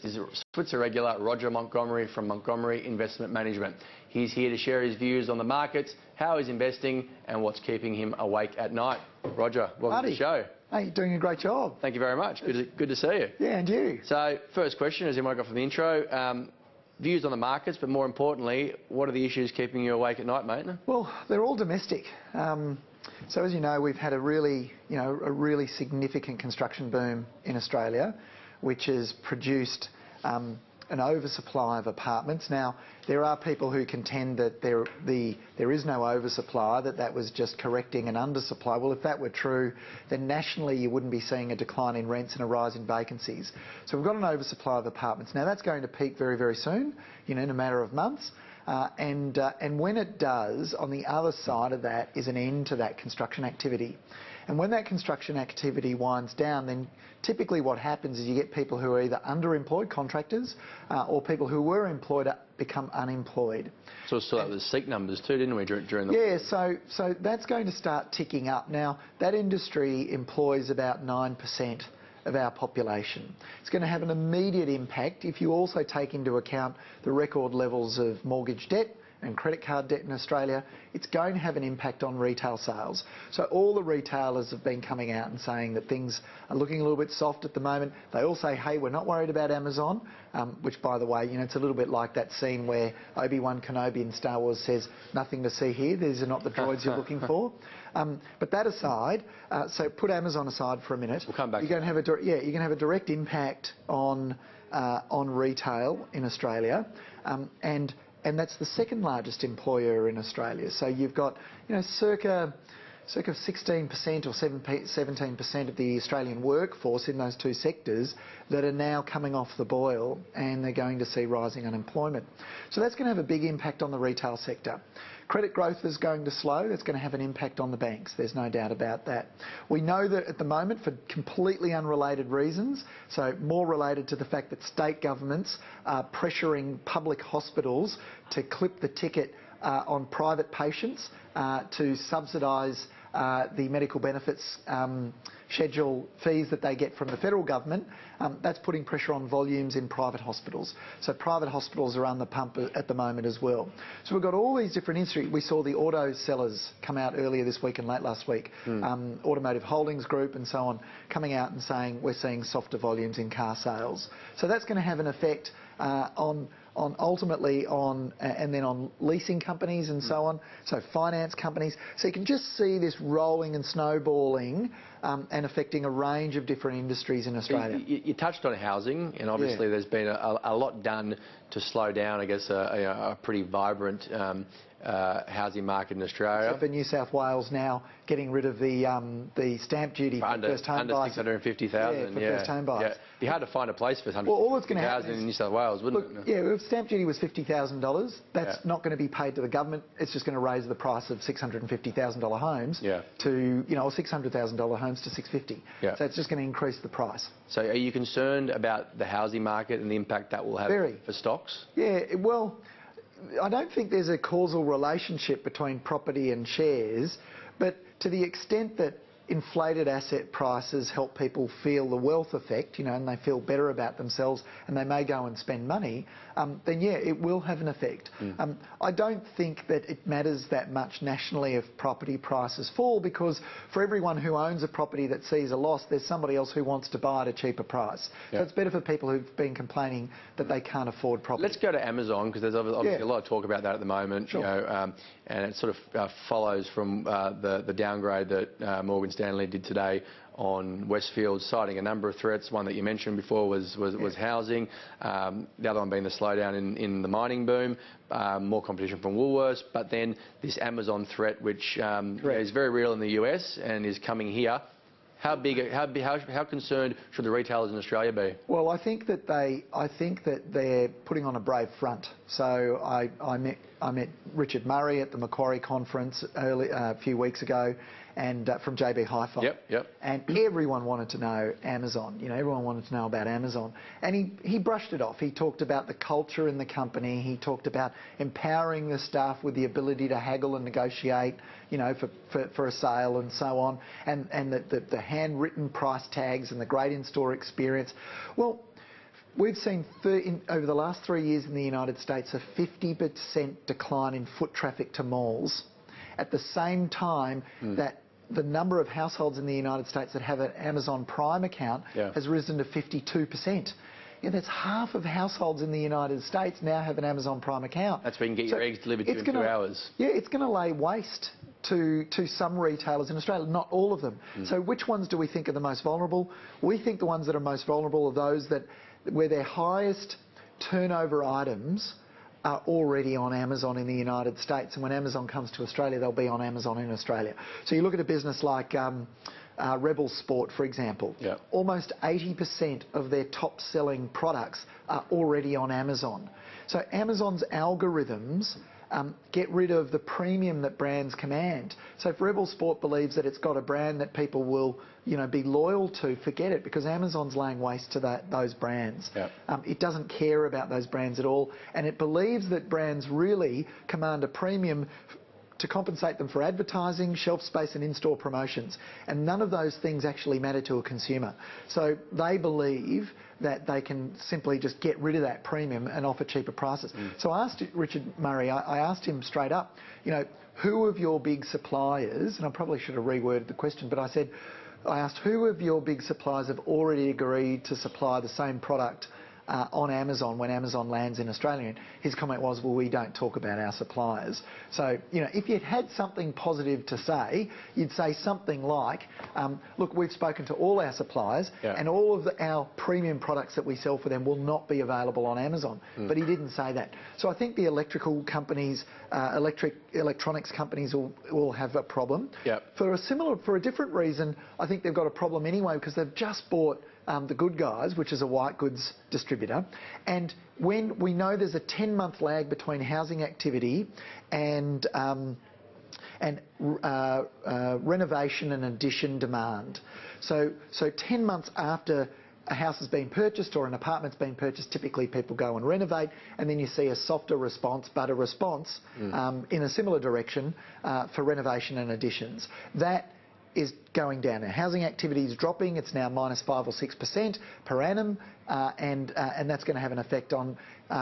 is Switzer regular Roger Montgomery from Montgomery Investment Management. He's here to share his views on the markets, how he's investing and what's keeping him awake at night. Roger, welcome to the show. Hey, you're doing a great job. Thank you very much. Good to see you. Yeah, and you. So, first question, as you might got from the intro, views on the markets, but more importantly, what are the issues keeping you awake at night, mate? Well, they're all domestic. So as you know, we've had a really significant construction boom in Australia, which has produced an oversupply of apartments. Now, there are people who contend that there is no oversupply, that was just correcting an undersupply. Well, if that were true, then nationally you wouldn't be seeing a decline in rents and a rise in vacancies. So we've got an oversupply of apartments. Now, that's going to peak very, very soon, in a matter of months. And when it does, on the other side of that is an end to that construction activity. And when that construction activity winds down, then typically what happens is you get people who are either underemployed, contractors, or people who were employed become unemployed. So we saw that with the SEEK numbers too, didn't we, during the... Yeah, so that's going to start ticking up. Now, that industry employs about 9% of our population. It's going to have an immediate impact if you also take into account the record levels of mortgage debt and credit card debt in Australia. It's going to have an impact on retail sales. So all the retailers have been coming out and saying that things are looking a little bit soft at the moment. They all say, hey, we're not worried about Amazon, which, by the way, it's a little bit like that scene where Obi-Wan Kenobi in Star Wars says, nothing to see here, these are not the droids you're looking for. But that aside, so put Amazon aside for a minute. We'll come back. You're going to have a direct impact on retail in Australia, and that's the second largest employer in Australia. So you've got, circa 16% or 17% of the Australian workforce in those two sectors that are now coming off the boil, and they're going to see rising unemployment. So that's going to have a big impact on the retail sector. Credit growth is going to slow. That's going to have an impact on the banks. There's no doubt about that. We know that at the moment, for completely unrelated reasons, so more related to the fact that state governments are pressuring public hospitals to clip the ticket on private patients to subsidise the medical benefits schedule fees that they get from the federal government. That's putting pressure on volumes in private hospitals. So private hospitals are on the pump at the moment as well. So we've got all these different industries. We saw the auto sellers come out earlier this week and late last week, Automotive Holdings Group and so on, coming out and saying we're seeing softer volumes in car sales. So that's going to have an effect ultimately on leasing companies and so on, so finance companies. So you can just see this rolling and snowballing and affecting a range of different industries in Australia. You touched on housing, and obviously there's been a lot done to slow down, I guess, a pretty vibrant housing market in Australia. Except for New South Wales now getting rid of the stamp duty for first home buyers. Under 650,000. Yeah, for first home buyers. Yeah. It'd be hard to find a place for 150,000 in New South Wales, wouldn't it? Yeah, if stamp duty was $50,000, that's not going to be paid to the government. It's just going to raise the price of $650,000 homes to, or $600,000 homes to $650,000. Yeah. So it's just going to increase the price. So are you concerned about the housing market and the impact that will have for stocks? Yeah, well, I don't think there's a causal relationship between property and shares, but to the extent that inflated asset prices help people feel the wealth effect, and they feel better about themselves and they may go and spend money, then yeah, it will have an effect. I don't think that it matters that much nationally if property prices fall, because for everyone who owns a property that sees a loss, there's somebody else who wants to buy at a cheaper price. So it's better for people who've been complaining that they can't afford property. Let's go to Amazon, because there's obviously a lot of talk about that at the moment. Sure. And it sort of follows from the downgrade that Morgan Stanley did today on Westfield, citing a number of threats. One that you mentioned before was housing. The other one being the slowdown in the mining boom, more competition from Woolworths, but then this Amazon threat, which is very real in the US and is coming here. How concerned should the retailers in Australia be? Well, I think that they're putting on a brave front. So I met Richard Murray at the Macquarie conference a few weeks ago, and from JB Hi-Fi. Yep. And everyone wanted to know Amazon. Everyone wanted to know about Amazon. And he brushed it off. He talked about the culture in the company. He talked about empowering the staff with the ability to haggle and negotiate, for a sale and so on. And the handwritten price tags and the great in-store experience. Well, we've seen over the last 3 years in the United States a 50% decline in foot traffic to malls. At the same time that the number of households in the United States that have an Amazon Prime account has risen to 52%. That's half of households in the United States now have an Amazon Prime account. That's where you can get your eggs delivered to you in 2 hours. Yeah, it's going to lay waste to some retailers in Australia, not all of them. So which ones do we think are the most vulnerable? We think the ones that are most vulnerable are those where their highest turnover items are already on Amazon in the United States, and when Amazon comes to Australia, they'll be on Amazon in Australia. So you look at a business like Rebel Sport, for example. Almost 80% of their top-selling products are already on Amazon. So Amazon's algorithms get rid of the premium that brands command. So if Rebel Sport believes that it's got a brand that people will, be loyal to, forget it, because Amazon's laying waste to those brands. It doesn't care about those brands at all, and it believes that brands really command a premium to compensate them for advertising, shelf space and in-store promotions. And none of those things actually matter to a consumer. So they believe that they can simply just get rid of that premium and offer cheaper prices. So I asked Richard Murray, I asked him straight up, who of your big suppliers, and I probably should have reworded the question, but I asked who of your big suppliers have already agreed to supply the same product on Amazon when Amazon lands in Australia. And his comment was, well, we don't talk about our suppliers. So, if you'd had something positive to say, you'd say something like, look, we've spoken to all our suppliers and all of our premium products that we sell for them will not be available on Amazon. But he didn't say that. So I think the electrical companies, electronics companies will have a problem. For a different reason, I think they've got a problem anyway, because they've just bought The Good Guys, which is a white goods distributor, and when we know there's a 10-month lag between housing activity and renovation and addition demand. So 10 months after a house has been purchased or an apartment's been purchased, typically people go and renovate, and then you see a softer response, but a response in a similar direction for renovation and additions. That is going down. Now, housing activity is dropping. It's now -5 or 6% per annum, and that's going to have an effect on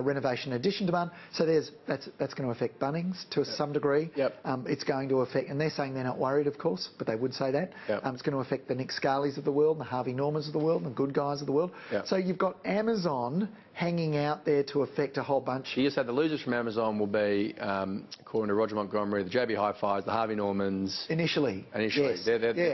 renovation addition demand. So that's going to affect Bunnings to some degree. It's going to affect, and they're saying they're not worried, of course, but they would say that. It's going to affect the Nick Scali's of the world, and the Harvey Normans of the world, and the Good Guys of the world. So you've got Amazon hanging out there to affect a whole bunch. You said the losers from Amazon will be, according to Roger Montgomery, the JB Hi-Fis, the Harvey Normans. Initially.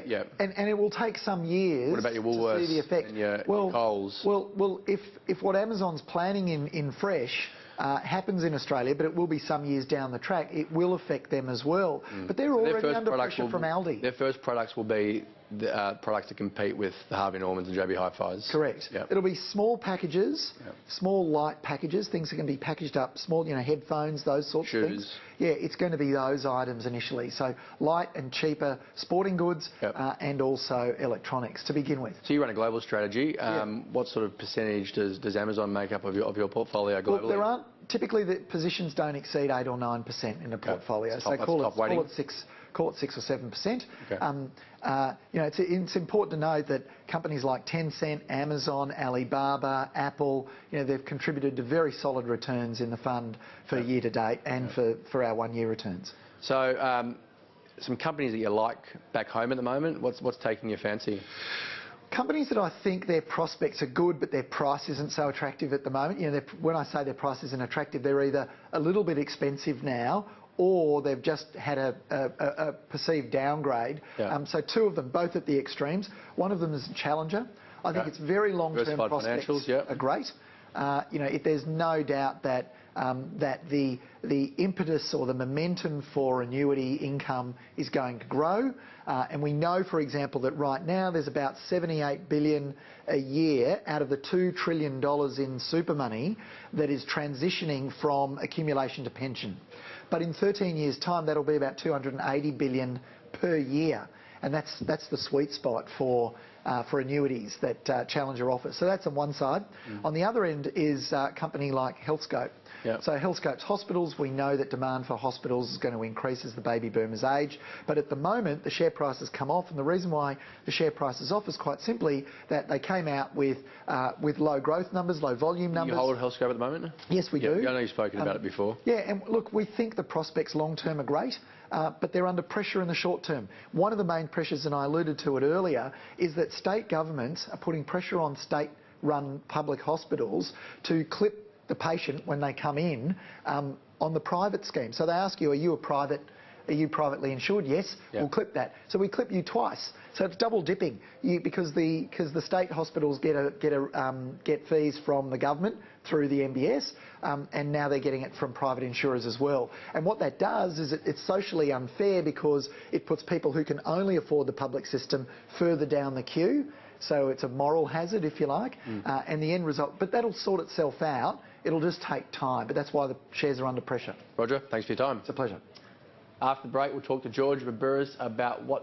Yes. And it will take some years. What about your Woolworths to see the effect? And your Coles? Well, if what Amazon's planning in fresh happens in Australia, but it will be some years down the track, it will affect them as well. But they're already under pressure from Aldi. Their first products will be the products to compete with the Harvey Normans and JB Hi-Fis. Correct. It'll be small packages, small light packages, things that can be packaged up, small, headphones, those sorts of things. It's going to be those items initially. So light and cheaper sporting goods and also electronics to begin with. So you run a global strategy. What sort of percentage does Amazon make up of your portfolio globally? Well, there aren't. Typically, the positions don't exceed 8 or 9% in the portfolio. So call it 6 or 7%. It's important to note that companies like Tencent, Amazon, Alibaba, Apple, they've contributed to very solid returns in the fund for year to date and for our 1 year returns. So some companies that you like back home at the moment, what's taking your fancy? Companies that I think their prospects are good, but their price isn't so attractive at the moment. When I say their price isn't attractive, they're either a little bit expensive now, or they've just had a perceived downgrade. So two of them, both at the extremes. One of them is Challenger. I think its very long-term prospects are great. There's no doubt that the impetus or the momentum for annuity income is going to grow. And we know, for example, that right now there's about $78 billion a year out of the $2 trillion in super money that is transitioning from accumulation to pension. But in 13 years' time, that'll be about $280 billion per year. And that's the sweet spot for for annuities that Challenger offers. So that's on one side. On the other end is a company like Healthscope. Yep. So Healthscope's hospitals, we know that demand for hospitals is going to increase as the baby boomers age, but at the moment the share price has come off, and the reason why the share price is off is quite simply that they came out with low growth numbers, low volume numbers. You hold Healthscope at the moment? Yes, we do. I know you've spoken about it before. Yeah, and look, we think the prospects long term are great, but they're under pressure in the short term. One of the main pressures, and I alluded to it earlier, is that state governments are putting pressure on state-run public hospitals to clip the patient when they come in on the private scheme. So they ask you, are you privately insured? Yes, we'll clip that. So we clip you twice. So it's double dipping because the state hospitals get fees from the government through the MBS, and now they're getting it from private insurers as well. And what that does is it's socially unfair because it puts people who can only afford the public system further down the queue. So it's a moral hazard, if you like, and the end result. But that'll sort itself out. It'll just take time, but that's why the shares are under pressure. Roger, thanks for your time. It's a pleasure. After the break, we'll talk to George Baburas about what